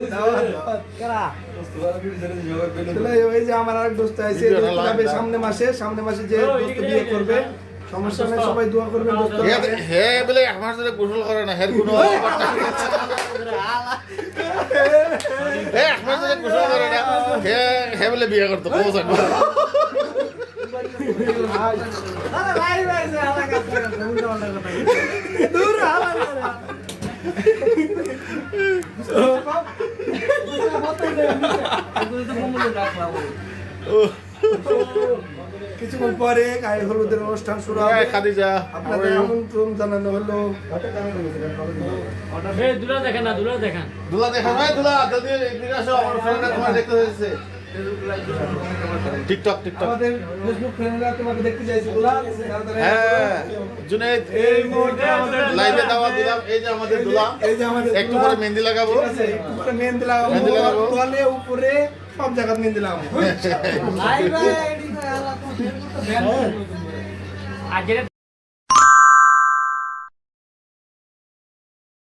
ওই যে আমার আরেক দোস্ত আছে, সামনে মাসে যে দোস্ত বিয়ে করবে, সমস্যা নাই, সবাই দোয়া করবেন। হে বলে আমার সাথে গোসল করে না, হের কোনো আমার সাথে গোসল করে না, হে বলে বিয়ে করতো পৌঁছান। কিছুক্ষণ পরে গায়ে হলুদের অনুষ্ঠান শুরু হবে। খাদিজা আপনাদের আমন্ত্রণ জানানো হলো। দুলা দেখা ভাই, দুলা জলদি এদিকে আসো, আমার ফ্রেন্ডরা তোমার দেখতে হয়েছে। টিকটক আমাদের ফেসবুক ফ্রেন্ডরা তোমাকে দেখতে চাইছে দুলা। হ্যাঁ জুনাইদ, এই মুহূর্তে আমাদের লাইভে দাওয়াত দিলাম। এই যে আমাদের দুলা, এই যে আমাদের একটু পরে মেহেন্দি লাগাবো। ঠিক আছে, একটু পরে মেহেন্দি লাগাবো, তোয়ালে উপরে সব জায়গা মেহেন্দি লাগাবো। আগের